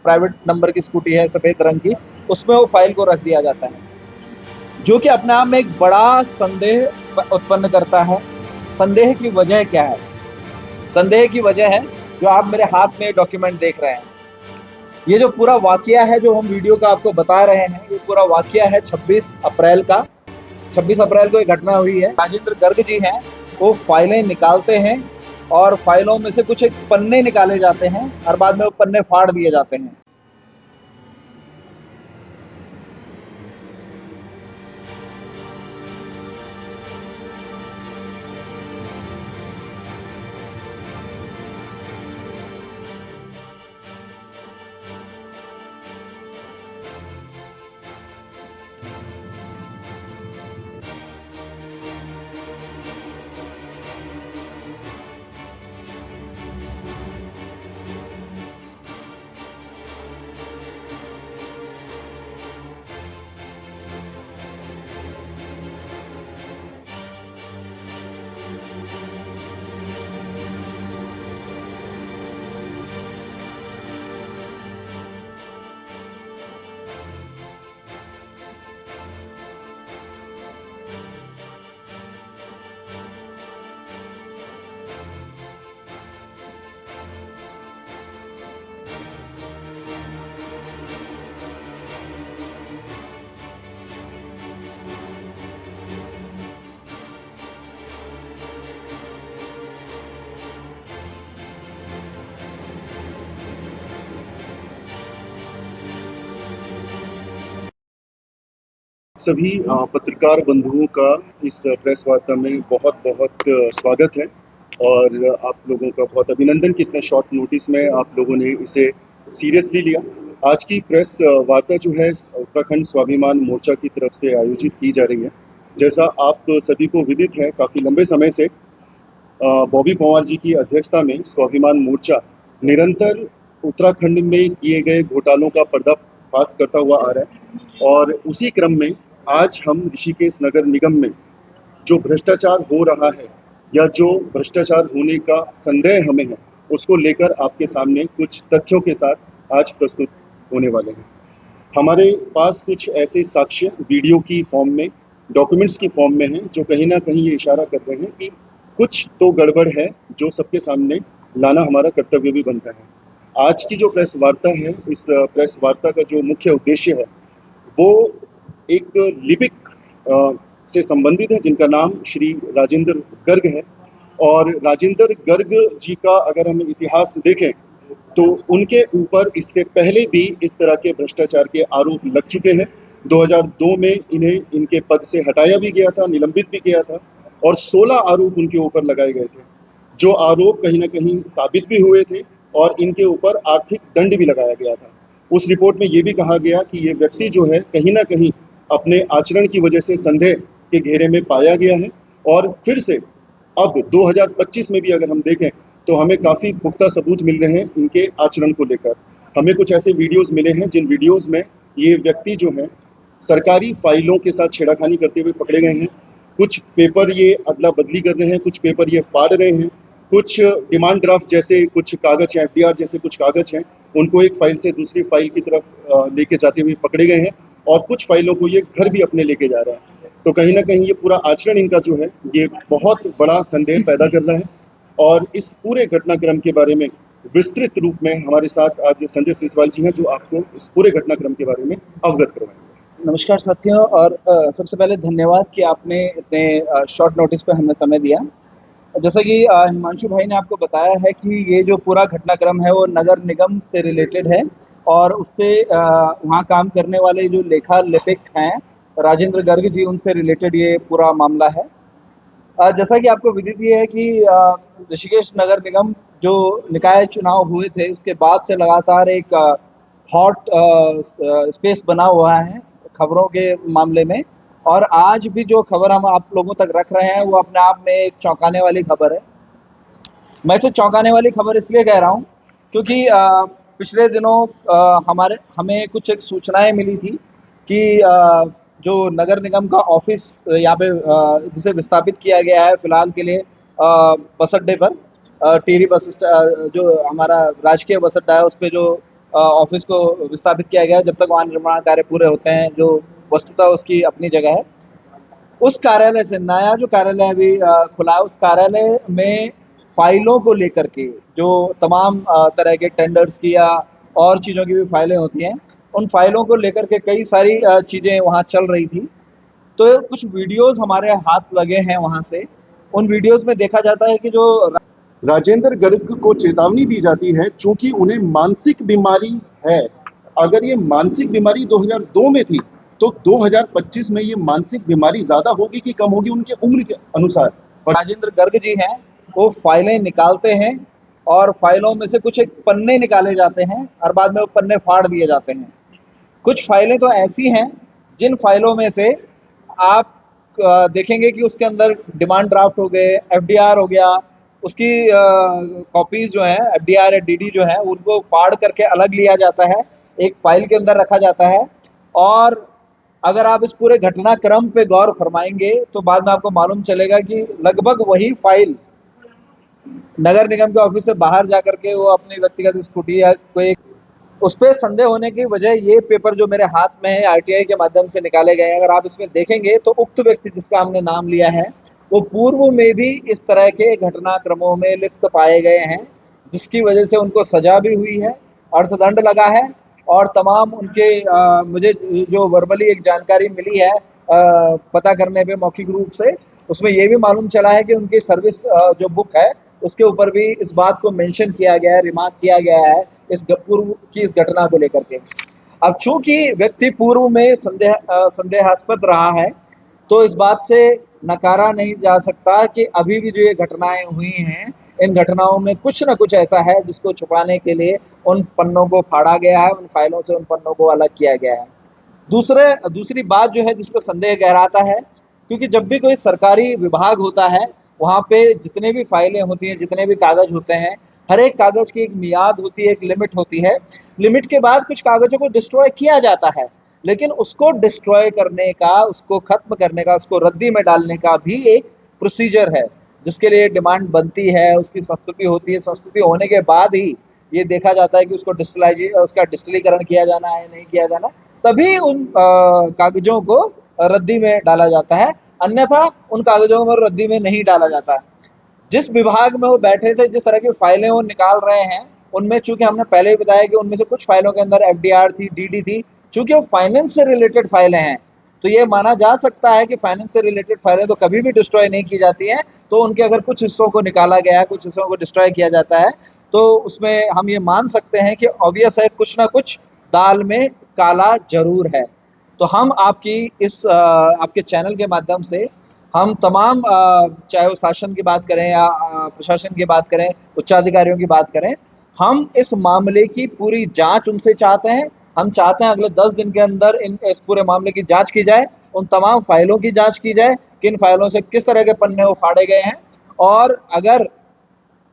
Private number की scooty है सफ़ेद रंग की, उसमें वो फाइल को रख दिया जाता है, जो कि अपने आप में एक बड़ा संदेह उत्पन्न करता है। संदेह की वजह क्या है? संदेह की वजह है जो आप मेरे हाथ में डॉक्यूमेंट देख रहे हैं। ये जो पूरा वाकया है जो हम वीडियो का आपको बता रहे हैं, ये पूरा वाकया है 26 अप्रैल का। 26 अप्रैल को ये घटना हुई है। राजेंद्र गर्ग जी हैं, वो फाइलें निकालते हैं और फाइलों में से कुछ एक पन्ने निकाले जाते हैं और बाद में वो पन्ने फाड़ दिए जाते हैं। सभी पत्रकार बंधुओं का इस प्रेस वार्ता में बहुत बहुत स्वागत है और आप लोगों का बहुत अभिनंदन कि इतने शॉर्ट नोटिस में आप लोगों ने इसे सीरियसली लिया। आज की प्रेस वार्ता जो है उत्तराखंड स्वाभिमान मोर्चा की तरफ से आयोजित की जा रही है। जैसा आप सभी को विदित है, काफ़ी लंबे समय से बॉबी पंवार जी की अध्यक्षता में स्वाभिमान मोर्चा निरंतर उत्तराखंड में किए गए घोटालों का पर्दाफाश करता हुआ आ रहा है और उसी क्रम में आज हम ऋषिकेश नगर निगम में जो भ्रष्टाचार हो रहा है या जो भ्रष्टाचार होने का संदेह हमें है, उसको लेकर आपके सामने कुछ तथ्यों के साथ आज प्रस्तुत होने वाले हैं। हमारे पास कुछ ऐसे साक्ष्य वीडियो की फॉर्म में, डॉक्यूमेंट्स की फॉर्म में हैं, जो कहीं ना कहीं ये इशारा कर रहे हैं कि कुछ तो गड़बड़ है, जो सबके सामने लाना हमारा कर्तव्य भी बनता है। आज की जो प्रेस वार्ता है, इस प्रेस वार्ता का जो मुख्य उद्देश्य है वो एक लिपिक से संबंधित है, जिनका नाम श्री राजेंद्र गर्ग है। और राजेंद्र गर्ग जी का अगर हम इतिहास देखें तो उनके ऊपर इससे पहले भी इस तरह के भ्रष्टाचार के आरोप लग चुके हैं। 2002 में इन्हें इनके पद से हटाया भी गया था, निलंबित भी किया था और 16 आरोप उनके ऊपर लगाए गए थे, जो आरोप कहीं ना कहीं साबित भी हुए थे और इनके ऊपर आर्थिक दंड भी लगाया गया था। उस रिपोर्ट में ये भी कहा गया कि ये व्यक्ति जो है कहीं ना कहीं अपने आचरण की वजह से संदेह के घेरे में पाया गया है और फिर से अब 2025 में भी अगर हम देखें तो हमें काफ़ी पुख्ता सबूत मिल रहे हैं इनके आचरण को लेकर। हमें कुछ ऐसे वीडियोस मिले हैं जिन वीडियोस में ये व्यक्ति जो है सरकारी फाइलों के साथ छेड़खानी करते हुए पकड़े गए हैं। कुछ पेपर ये अदला बदली कर रहे हैं, कुछ पेपर ये फाड़ रहे हैं, कुछ डिमांड ड्राफ्ट जैसे कुछ कागज हैं, एफडीआर जैसे कुछ कागज हैं, उनको एक फाइल से दूसरी फाइल की तरफ लेके जाते हुए पकड़े गए हैं और कुछ फाइलों को ये घर भी अपने लेके जा रहे हैं। तो कहीं ना कहीं ये पूरा आचरण इनका जो है ये बहुत बड़ा संदेह पैदा कर रहा है और इस पूरे घटनाक्रम के बारे में विस्तृत रूप में हमारे साथ आज संजय सिंचवाल जी हैं, जो आपको इस पूरे घटनाक्रम के बारे में अवगत करवाएंगे। नमस्कार साथियों, और सबसे पहले धन्यवाद कि आपने इतने शॉर्ट नोटिस पे हमें समय दिया। जैसा कि हिमांशु भाई ने आपको बताया है कि ये जो पूरा घटनाक्रम है वो नगर निगम से रिलेटेड है और उससे वहाँ काम करने वाले जो लेखा लिपिक हैं राजेंद्र गर्ग जी, उनसे रिलेटेड ये पूरा मामला है। जैसा कि आपको विदित ये है कि ऋषिकेश नगर निगम जो निकाय चुनाव हुए थे उसके बाद से लगातार एक हॉट स्पेस बना हुआ है खबरों के मामले में। और आज भी जो खबर हम आप लोगों तक रख रहे हैं वो अपने आप में एक चौंकाने वाली खबर है। मैं इसे चौंकाने वाली खबर इसलिए कह रहा हूँ क्योंकि पिछले दिनों हमें कुछ एक सूचनाएं मिली थी कि जो नगर निगम का ऑफिस यहाँ पे जिसे विस्थापित किया गया है फिलहाल के लिए बस अड्डे पर, टिहरी जो हमारा राजकीय बस अड्डा है उस पर जो ऑफिस को विस्थापित किया गया जब तक वहाँ निर्माण कार्य पूरे होते हैं, जो वस्तुतः उसकी अपनी जगह है। उस कार्यालय से नया जो कार्यालय अभी खुला है, उस कार्यालय में फाइलों को लेकर के जो तमाम तरह के टेंडर्स की या और चीज़ों की भी फाइलें होती हैं, उन फाइलों को लेकर के कई सारी चीज़ें वहाँ चल रही थी। तो कुछ वीडियोस हमारे हाथ लगे हैं वहाँ से। उन वीडियोस में देखा जाता है कि जो राजेंद्र गर्ग को चेतावनी दी जाती है चूंकि उन्हें मानसिक बीमारी है। अगर ये मानसिक बीमारी 2002 में थी तो 2025 में ये मानसिक बीमारी ज्यादा होगी कि कम होगी उनके उम्र के अनुसार। राजेंद्र गर्ग जी हैं, वो फाइलें निकालते हैं और फाइलों में से कुछ एक पन्ने निकाले जाते हैं और बाद में वो पन्ने फाड़ दिए जाते हैं। कुछ फाइलें तो ऐसी हैं जिन फाइलों में से आप देखेंगे कि उसके अंदर डिमांड ड्राफ्ट हो गए, एफडीआर हो गया, उसकी कॉपीज जो हैं एफडीआर या डीडी जो है उनको फाड़ करके अलग लिया जाता है, एक फाइल के अंदर रखा जाता है। और अगर आप इस पूरे घटनाक्रम पे गौर फरमाएंगे तो बाद में आपको मालूम चलेगा कि लगभग वही फाइल नगर निगम के ऑफिस से बाहर जाकर के वो अपनी व्यक्तिगत स्कूटी या कोई उस पर संदेह होने की वजह ये पेपर जो मेरे हाथ में है आरटीआई के माध्यम से निकाले गए हैं, अगर आप इसमें देखेंगे तो उक्त व्यक्ति जिसका हमने नाम लिया है वो पूर्व में भी इस तरह के घटनाक्रमों में लिप्त पाए गए हैं, जिसकी वजह से उनको सजा भी हुई है, अर्थदंड लगा है। और तमाम उनके मुझे जो वर्बली एक जानकारी मिली है पता करने पे मौखिक रूप से, उसमें ये भी मालूम चला है कि उनकी सर्विस जो बुक है उसके ऊपर भी इस बात को मेंशन किया गया है, रिमार्क किया गया है इस पूर्व की इस घटना को लेकर के। अब चूंकि व्यक्ति पूर्व में संदेहास्पद रहा है, तो इस बात से नकारा नहीं जा सकता कि अभी भी जो ये घटनाएं हुई हैं, इन घटनाओं में कुछ ना कुछ ऐसा है जिसको छुपाने के लिए उन पन्नों को फाड़ा गया है, उन फाइलों से उन पन्नों को अलग किया गया है। दूसरी बात जो है जिस पर संदेह गहराता है, क्योंकि जब भी कोई सरकारी विभाग होता है वहाँ पे जितने भी फाइलें होती हैं, जितने भी कागज होते हैं, हर एक कागज की एक मियाद होती है, एक लिमिट होती है। लिमिट के बाद कुछ कागजों को डिस्ट्रॉय किया जाता है, लेकिन उसको डिस्ट्रॉय करने का, उसको खत्म करने का, उसको रद्दी में डालने का भी एक प्रोसीजर है, जिसके लिए डिमांड बनती है, उसकी संस्तुति होती है। संस्तुति होने के बाद ही ये देखा जाता है कि उसका डिस्टिलीकरण किया जाना है नहीं किया जाना, तभी उन कागजों को रद्दी में डाला जाता है, अन्यथा उन कागजों को रद्दी में नहीं डाला जाता है। जिस विभाग में वो बैठे थे, जिस तरह की फाइलें वो निकाल रहे हैं, उनमें चूंकि हमने पहले ही बताया कि उनमें से कुछ फाइलों के अंदर एफडीआर थी, डीडी थी, चूंकि वो फाइनेंस से रिलेटेड फाइलें हैं, तो ये माना जा सकता है कि फाइनेंस से रिलेटेड फाइलें तो कभी भी डिस्ट्रॉय नहीं की जाती हैं। तो उनके अगर कुछ हिस्सों को निकाला गया है, कुछ हिस्सों को डिस्ट्रॉय किया जाता है, तो उसमें हम ये मान सकते हैं कि ऑब्वियस है कुछ ना कुछ दाल में काला जरूर है। तो हम आपकी इस आपके चैनल के माध्यम से हम तमाम चाहे वो शासन की बात करें या प्रशासन की बात करें, उच्चाधिकारियों की बात करें, हम इस मामले की पूरी जांच उनसे चाहते हैं। हम चाहते हैं अगले 10 दिन के अंदर इस पूरे मामले की जांच की जाए, उन तमाम फाइलों की जांच की जाए, किन फाइलों से किस तरह के पन्ने वो फाड़े गए हैं, और अगर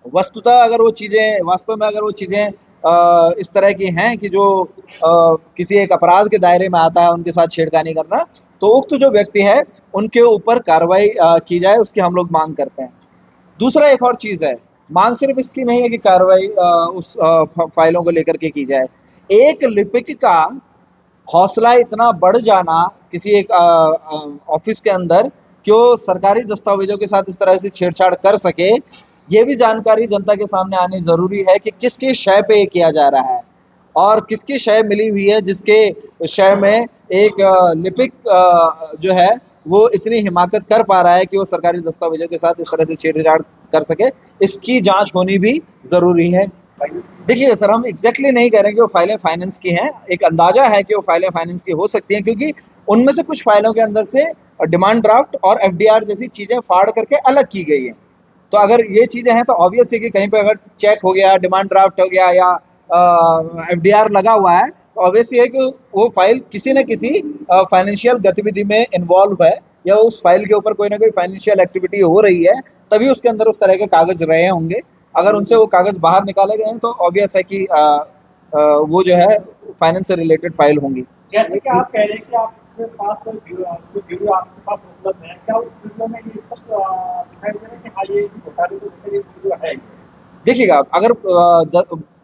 वस्तुतः अगर वो चीज़ें वास्तव में अगर वो चीज़ें इस तरह की हैं कि जो किसी एक अपराध के दायरे में आता है उनके साथ छेड़खानी करना, तो उक्त जो व्यक्ति है उनके ऊपर कार्रवाई की जाए, उसकी हम लोग मांग करते हैं। दूसरा एक और चीज़ है, मांग सिर्फ इसकी नहीं है कि कार्रवाई उस फाइलों को लेकर के की जाए। एक लिपिक का हौसला इतना बढ़ जाना किसी एक ऑफिस के अंदर कि वो सरकारी दस्तावेजों के साथ इस तरह से छेड़छाड़ कर सके, ये भी जानकारी जनता के सामने आनी जरूरी है कि किसकी शय पे ये किया जा रहा है और किसकी शय मिली हुई है, जिसके शय में एक लिपिक जो है वो इतनी हिमाकत कर पा रहा है कि वो सरकारी दस्तावेजों के साथ इस तरह से छेड़छाड़ कर सके। इसकी जांच होनी भी जरूरी है। देखिए सर, हम एग्जैक्टली नहीं कह रहे कि वो फाइलें फाइनेंस की हैं, एक अंदाजा है कि वो फाइलें फाइनेंस की हो सकती हैं, क्योंकि उनमें से कुछ फाइलों के अंदर से डिमांड ड्राफ्ट और एफडीआर जैसी चीजें फाड़ करके अलग की गई हैं। तो अगर ये चीजें हैं तो ऑब्वियस है कि कहीं पे अगर चेक हो गया, डिमांड ड्राफ्ट हो गया या एफडीआर लगा हुआ है, तो ऑब्वियस ये है कि वो फाइल किसी न किसी फाइनेंशियल गतिविधि में इन्वॉल्व है, या उस फाइल के ऊपर कोई ना कोई फाइनेंशियल एक्टिविटी हो रही है, तभी उसके अंदर उस तरह के कागज रहे होंगे। अगर उनसे वो कागज बाहर निकाले गए हैं तो ऑब्वियस है कि वो जो है फाइनेंस से रिलेटेड फाइल होंगी। जैसे कि आप कह रहे हैं कि आपके पास कोई वीडियो आपके पास उपलब्ध है, क्या उस वीडियो में ये स्पष्ट दिखाई दे रहा है कि हाँ ये घोटाले को लेकर एक वीडियो है? देखिएगा, अगर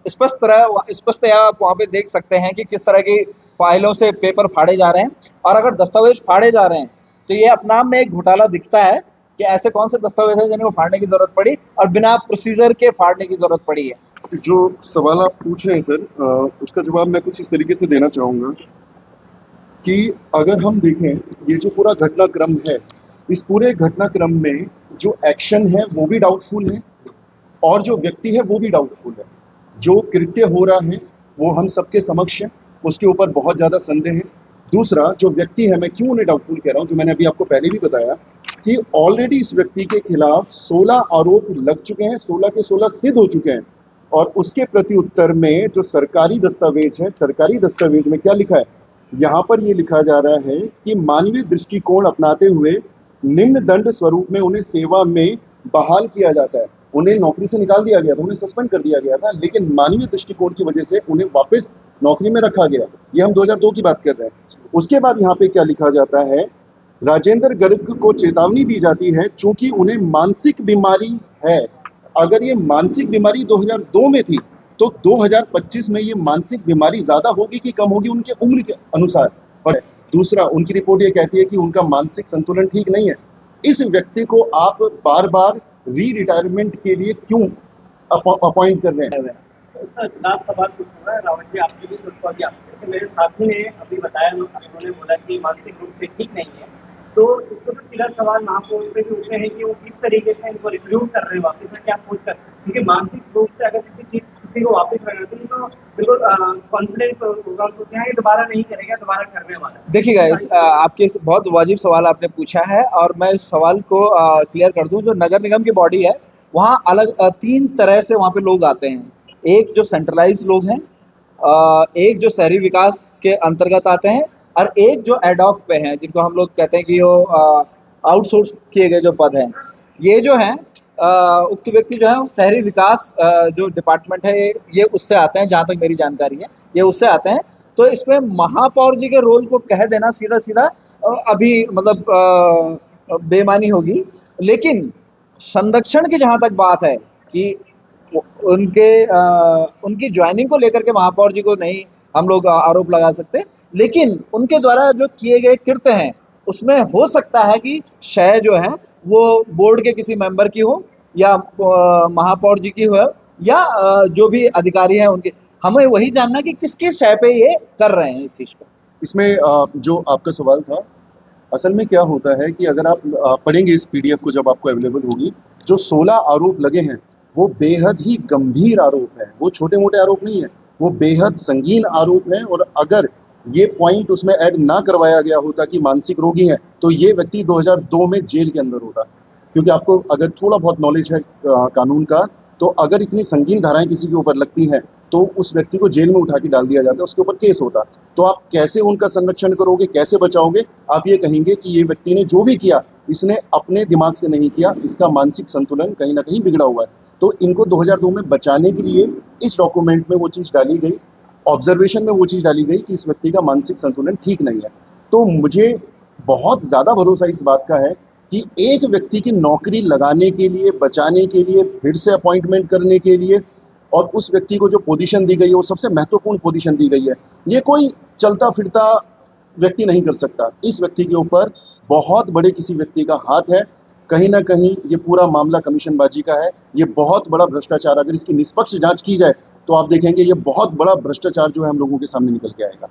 स्पष्टतया आप वहाँ पे देख सकते हैं कि किस तरह की फाइलों से पेपर फाड़े जा रहे हैं। और अगर दस्तावेज फाड़े जा रहे हैं तो ये अपने आप में एक घोटाला दिखता है कि ऐसे कौन से दस्तावेज हैं जिन्हें फाड़ने की जरूरत पड़ी और बिना प्रोसीजर के फाड़ने की जरूरत पड़ी है। जो सवाल आप पूछ रहे हैं सर, उसका जवाब मैं कुछ इस तरीके से देना चाहूँगा कि अगर हम देखें ये जो पूरा घटनाक्रम है, इस पूरे घटनाक्रम में जो एक्शन है वो भी डाउटफुल है और जो व्यक्ति है वो भी डाउटफुल है। जो कृत्य हो रहा है वो हम सबके समक्ष है, उसके ऊपर बहुत ज़्यादा संदेह है। दूसरा जो व्यक्ति है, मैं क्यों उन्हें डाउटफुल कह रहा हूँ, जो मैंने अभी आपको पहले भी बताया कि ऑलरेडी इस व्यक्ति के खिलाफ 16 आरोप लग चुके हैं, 16 के 16 सिद्ध हो चुके हैं। और उसके प्रति उत्तर में जो सरकारी दस्तावेज है, सरकारी दस्तावेज में क्या लिखा है, यहाँ पर ये लिखा जा रहा है कि मानवीय दृष्टिकोण अपनाते हुए निम्न दंड स्वरूप में उन्हें सेवा में बहाल किया जाता है। उन्हें नौकरी से निकाल दिया गया था, उन्हें सस्पेंड कर दिया गया था, लेकिन मानवीय दृष्टिकोण की वजह से उन्हें वापस नौकरी में रखा गया। ये हम 2002 की बात कर रहे हैं। उसके बाद यहाँ पे क्या लिखा जाता है, राजेंद्र गर्ग को चेतावनी दी जाती है चूंकि उन्हें मानसिक बीमारी है। अगर ये मानसिक बीमारी 2002 में थी तो 2025 में ये मानसिक बीमारी ज्यादा होगी कि कम होगी उनके उम्र के अनुसार। और दूसरा, उनकी रिपोर्ट ये कहती है कि उनका मानसिक संतुलन ठीक नहीं है। इस व्यक्ति को आप बार बार री रिटायरमेंट के लिए क्यों अपॉइंट कर रहे हैं? सर लास्ट सवाल पूछूंगा रावत जी, आपके भी सुनता कि आपके मेरे साथी ने अभी बताया, उन्होंने बोला कि मानसिक रूप से ठीक नहीं है, तो इसको तो सीधा सवाल महापौर से भी उठते हैं कि वो किस तरीके से इनको रिक्रूट कर रहे हैं वापस में, क्या सोच कर, क्योंकि मानसिक रूप से अगर किसी को वापस करना तो बिल्कुल कॉन्फिडेंस होगा तो क्या ये दोबारा नहीं करेगा, दोबारा करने वाला है। देखिएगा, आपके बहुत वाजिब सवाल आपने पूछा है और मैं इस सवाल को क्लियर कर दूं। जो नगर निगम की बॉडी है वहाँ अलग 3 तरह से वहाँ पे लोग आते हैं। एक जो सेंट्रलाइज लोग हैं, एक जो शहरी विकास के अंतर्गत आते हैं और एक जो एडॉक पे हैं, जिनको हम लोग कहते हैं कि वो आउटसोर्स किए गए जो पद हैं। ये जो हैं उक्त व्यक्ति जो है वो शहरी विकास जो डिपार्टमेंट है ये उससे आते हैं, जहाँ तक मेरी जानकारी है ये उससे आते हैं। तो इसमें महापौर जी के रोल को कह देना सीधा सीधा अभी मतलब बेमानी होगी। लेकिन संरक्षण की जहाँ तक बात है कि उनकी ज्वाइनिंग को लेकर के महापौर जी को नहीं हम लोग आरोप लगा सकते, लेकिन उनके द्वारा जो किए गए कृत्य हैं उसमें हो सकता है कि शय जो है वो बोर्ड के किसी मेंबर की हो या महापौर जी की हो या जो भी अधिकारी हैं उनके। हमें वही जानना कि किसके शय पे ये कर रहे हैं इस चीज को। इसमें जो आपका सवाल था, असल में क्या होता है कि अगर आप पढ़ेंगे इस पीडीएफ को जब आपको अवेलेबल होगी, जो 16 आरोप लगे हैं वो बेहद ही गंभीर आरोप है, वो छोटे मोटे आरोप नहीं है, वो बेहद संगीन आरोप है। और अगर ये पॉइंट उसमें ऐड ना करवाया गया होता कि मानसिक रोगी है तो ये व्यक्ति 2002 में जेल के अंदर होता। क्योंकि आपको अगर थोड़ा बहुत नॉलेज है कानून का, तो अगर इतनी संगीन धाराएं किसी के ऊपर लगती हैं तो उस व्यक्ति को जेल में उठा के डाल दिया जाता है, उसके ऊपर केस होता। तो आप कैसे उनका संरक्षण करोगे, कैसे बचाओगे? आप ये कहेंगे कि ये व्यक्ति ने जो भी किया इसने अपने दिमाग से नहीं किया, इसका मानसिक संतुलन कहीं ना कहीं बिगड़ा हुआ है। तो इनको 2002 में बचाने के लिए इस डॉक्यूमेंट में वो चीज़ डाली गई, ऑब्जर्वेशन में वो चीज़ डाली गई कि इस व्यक्ति का मानसिक संतुलन ठीक नहीं है। तो मुझे बहुत ज़्यादा भरोसा इस बात का है कि एक व्यक्ति की नौकरी लगाने के लिए, बचाने के लिए, फिर से अपॉइंटमेंट करने के लिए, और उस व्यक्ति को जो पोजीशन दी गई है वो सबसे महत्वपूर्ण पोजीशन दी गई है, ये कोई चलता फिरता व्यक्ति नहीं कर सकता। इस व्यक्ति के ऊपर बहुत बड़े किसी व्यक्ति का हाथ है। कहीं ना कहीं ये पूरा मामला कमीशनबाजी का है, ये बहुत बड़ा भ्रष्टाचार। अगर इसकी निष्पक्ष जांच की जाए तो आप देखेंगे ये बहुत बड़ा भ्रष्टाचार जो है हम लोगों के सामने निकल के आएगा।